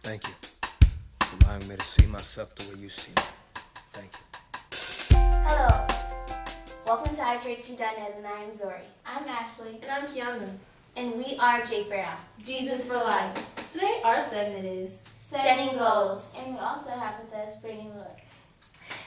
Thank you for allowing me to see myself the way you see me. Thank you. Hello. Welcome to iChurchview-J4L, and I am Zori. I'm Ashley. And I'm Kiana. And we are J4L. Jesus for Life. Today our segment is Setting Goals. And we also have with us Brittany Lewis.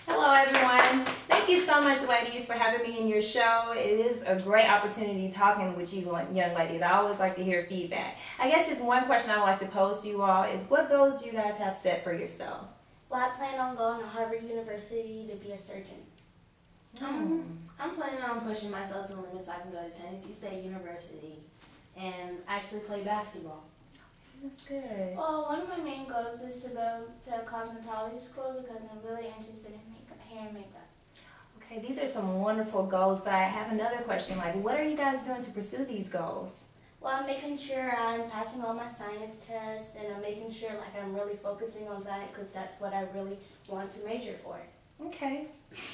Hello everyone. Thank you so much, ladies, for having me in your show. It is a great opportunity talking with you young ladies. I always like to hear feedback. I guess just one question I would like to pose to you all is, what goals do you guys have set for yourself? Well, I plan on going to Harvard University to be a surgeon. I'm planning on pushing myself to the limit so I can go to Tennessee State University and actually play basketball. That's good. Well, one of my main goals is to go to cosmetology school because I'm really interested in hair and makeup. Okay, these are some wonderful goals, but I have another question. Like, what are you guys doing to pursue these goals? Well, I'm making sure I'm passing all my science tests, and I'm making sure I'm really focusing on that because that's what I really want to major for. Okay,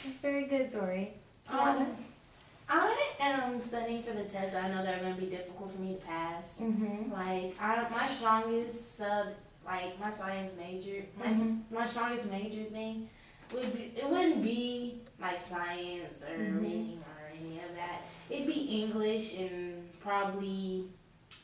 that's very good, Zori. I am studying for the tests that I know that are going to be difficult for me to pass. My strongest my science major, my strongest major thing wouldn't be like science or reading or any of that. It'd be English and probably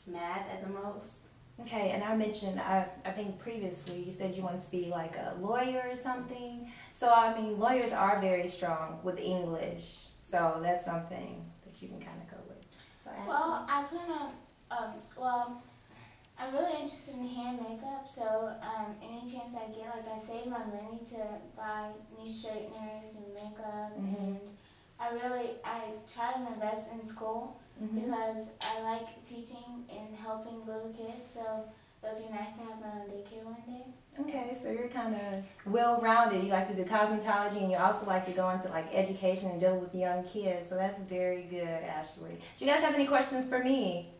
math at the most. Okay, and I mentioned, I think previously, you said you wanted to be like a lawyer or something. So, I mean, lawyers are very strong with English. So that's something that you can kind of go with. So, well, I plan on, I'm really interested in hair and makeup. So any chance I get, I save my money to buy new straighteners and makeup. And I try to invest in school because I like teaching and helping little kids. So it would be nice to have my own daycare one day. Okay, so you're kind of well-rounded. You like to do cosmetology, and you also like to go into education and deal with young kids. So that's very good, Ashley. Do you guys have any questions for me?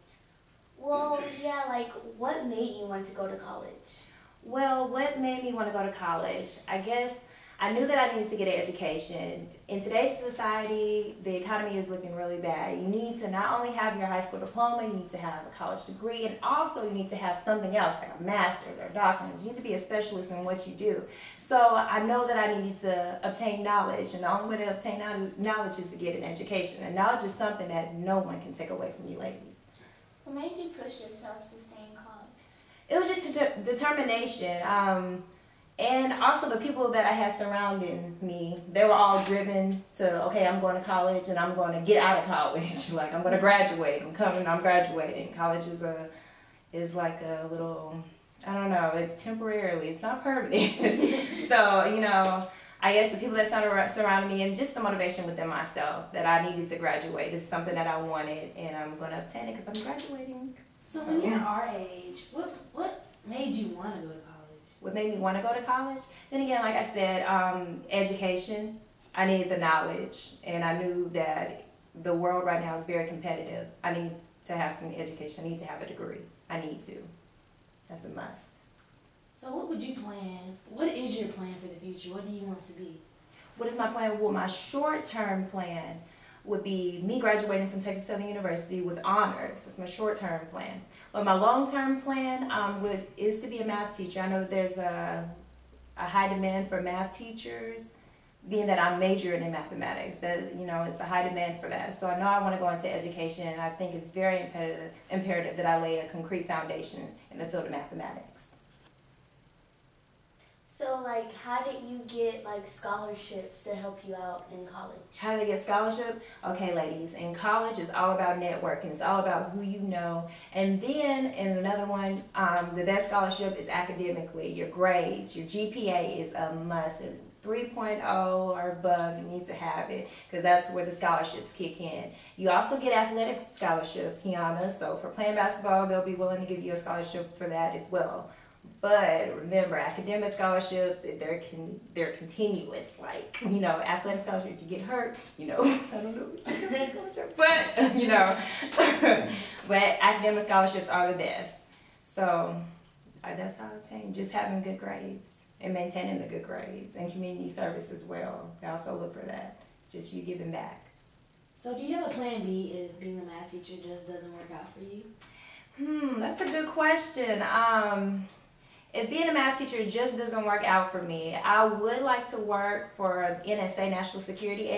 Well, yeah, what made you want to go to college? Well, what made me want to go to college? I guess I knew that I needed to get an education. In today's society, the economy is looking really bad. You need to not only have your high school diploma, you need to have a college degree, and also you need to have something else, like a master's or a doctorate. You need to be a specialist in what you do. So I know that I needed to obtain knowledge, and the only way to obtain knowledge is to get an education. And knowledge is something that no one can take away from you ladies. What made you push yourself to stay in college? It was just determination. And also the people that I had surrounding me, they were all driven to, okay, I'm going to college and I'm going to get out of college. I'm going to graduate. I'm graduating. College is like a little, I don't know, it's temporarily, it's not permanent. So, I guess the people that surrounded me and just the motivation within myself that I needed to graduate is something that I wanted, and I'm going to obtain it because I'm graduating. So when you're our age, what made you want to go to college? What made me want to go to college? Then again, like I said, education. I needed the knowledge, and I knew that the world right now is very competitive. I need to have some education. I need to have a degree. I need to. That's a must. So what would you plan? What is your plan for the future? What do you want to be? What is my plan? Well, my short-term plan would be me graduating from Texas Southern University with honors. That's my short-term plan. But my long-term plan is to be a math teacher. I know that there's a high demand for math teachers, being that I'm majoring in mathematics. That it's a high demand for that. So I know I want to go into education, and I think it's very imperative that I lay a concrete foundation in the field of mathematics. So, how did you get, scholarships to help you out in college? How did I get scholarship? Okay, ladies, in college, it's all about networking. It's all about who you know. And then, in another one, the best scholarship is academically. Your grades, your GPA is a must. 3.0 or above, you need to have it, because that's where the scholarships kick in. You also get athletic scholarship, Kiana. So, for playing basketball, they'll be willing to give you a scholarship for that as well. But remember, academic scholarships, they're continuous. Athletic scholarship, if you get hurt, I don't know, but, but academic scholarships are the best. So that's how I obtain, just having good grades and maintaining the good grades, and community service as well. They also look for that, just you giving back. So do you have a plan B if being a math teacher just doesn't work out for you? That's a good question. if being a math teacher just doesn't work out for me, I would like to work for NSA, National Security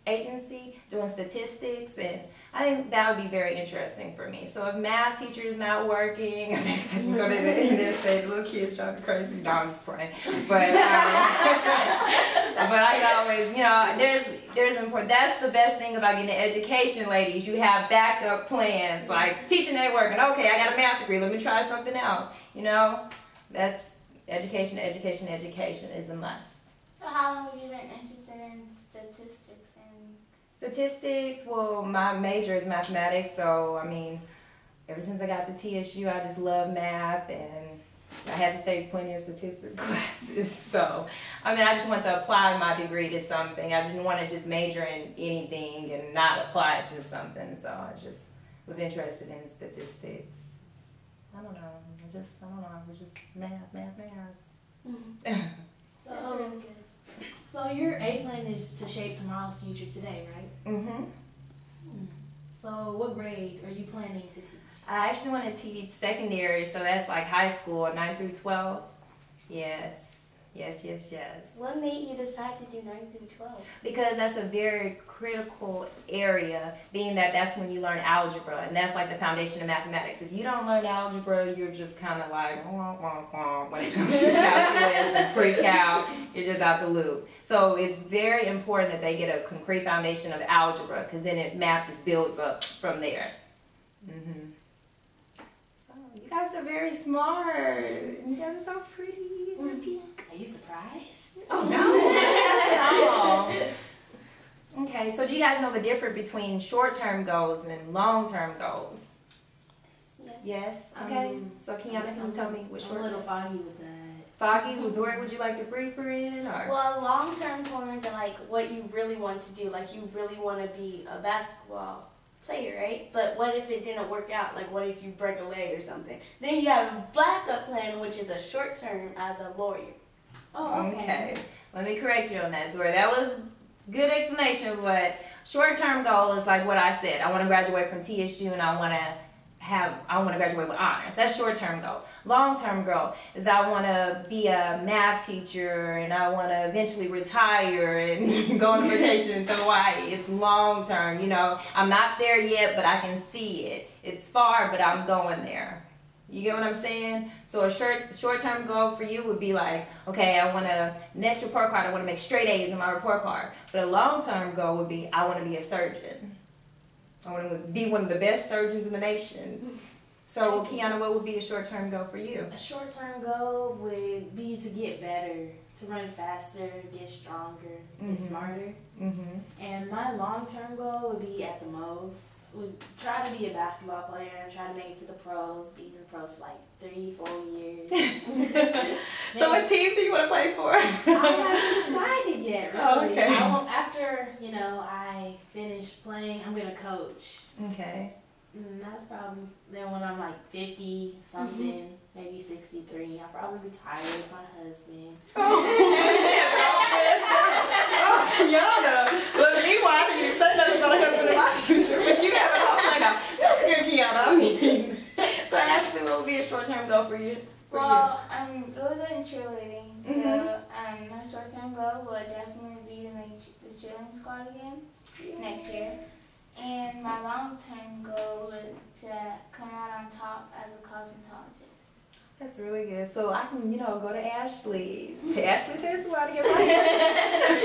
Agency, doing statistics, and I think that would be very interesting for me. So if math teacher is not working, I think I can go to the NSA, little kids trying to crazy. No, I'm just playing. But I can always, you know, there's important. That's the best thing about getting an education, ladies. You have backup plans. Like teaching ain't working. Okay, I got a math degree. Let me try something else. You know, that's education is a must. So how long have you been interested in statistics? Statistics, well, my major is mathematics, so I mean, ever since I got to TSU, I just love math, and I had to take plenty of statistics classes. So, I mean, I just want to apply my degree to something. I didn't want to just major in anything and not apply it to something. So I just was interested in statistics. I don't know. We're just math. Mm-hmm. So, That's really good. So your A plan is to shape tomorrow's future today, right? Mm-hmm. So what grade are you planning to teach? I actually want to teach secondary, so that's like high school, 9 through 12. Yes. What made you decide to do 9 through 12? Because that's a very critical area, being that that's when you learn algebra, and that's like the foundation of mathematics. If you don't learn algebra, you're just kind of like, wah, wah, wah, when it comes to calculus and pre-cal, you're just out the loop. So it's very important that they get a concrete foundation of algebra, because then math just builds up from there. Mm-hmm. So you guys are very smart. You guys are so pretty. Are you surprised? Oh no. Okay, so do you guys know the difference between short-term goals and long-term goals? Yes. Okay. So Kiana, can you tell me what I'm a short-term? little foggy with that. Foggy. Where would you like to brief her in? Or? Well, long-term goals are like what you really want to do. Like you really want to be a basketball player, right? But what if it didn't work out? Like what if you break a leg or something? Then you have a backup plan, which is a short-term as a lawyer. Oh, okay. Let me correct you on that, Zora. That was good explanation, but short-term goal is like what I said. I want to graduate from TSU and I want to graduate with honors. That's short-term goal. Long-term goal is I want to be a math teacher and I want to eventually retire and go on vacation to Hawaii. It's long-term, you know. I'm not there yet, but I can see it. It's far, but I'm going there. You get what I'm saying? So a short-term goal for you would be like, okay, next report card, I want to make straight A's in my report card. But a long-term goal would be, I want to be a surgeon. I want to be one of the best surgeons in the nation. So, Kiana, what would be a short-term goal for you? A short-term goal would be to get better, to run faster, get stronger, get smarter. Mm-hmm. And my long-term goal would be at the most, would try to be a basketball player and try to make it to the pros, be in the pros for like 3-4 years. So what team do you want to play for? I haven't decided yet, really. Oh, okay. After, I finish playing, I'm going to coach. Okay. That's probably then when I'm like 50 something, maybe 63. I'll probably retire with my husband. Oh, Kiana. But meanwhile, I didn't even say nothing about a husband in my future, but you have it all planned out. That's good, Kiana. I mean. So Ashley, what would be a short-term goal for you? Well, I'm really good in cheerleading, so my short-term goal would definitely be to make the cheerleading squad again next year. And my long-term goal would to come out on top as a cosmetologist. That's really good. So I can, go to Ashley's. Ashley says a lot to get my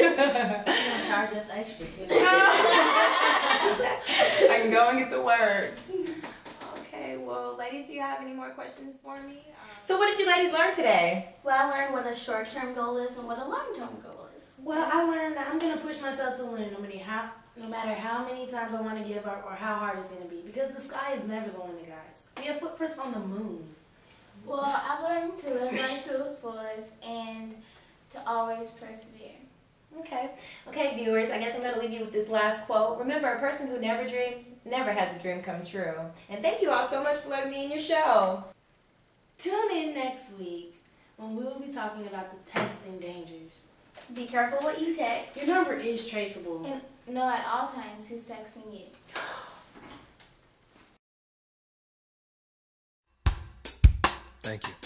You're gonna charge us extra too. I can go and get the words. Okay, well, ladies, do you have any more questions for me? So what did you ladies learn today? Well, I learned what a short-term goal is and what a long-term goal is. Well, I learned that I'm gonna push myself to learn no matter how many times I want to give up or how hard it's gonna be, because the sky is never the limit, guys. We have footprints on the moon. Well, I learned to live life to the fullest and to always persevere. Okay, viewers, I guess I'm going to leave you with this last quote. Remember, a person who never dreams never has a dream come true. And thank you all so much for letting me in your show. Tune in next week when we will be talking about the texting dangers. Be careful what you text. Your number is traceable. And know at all times who's texting you. Thank you.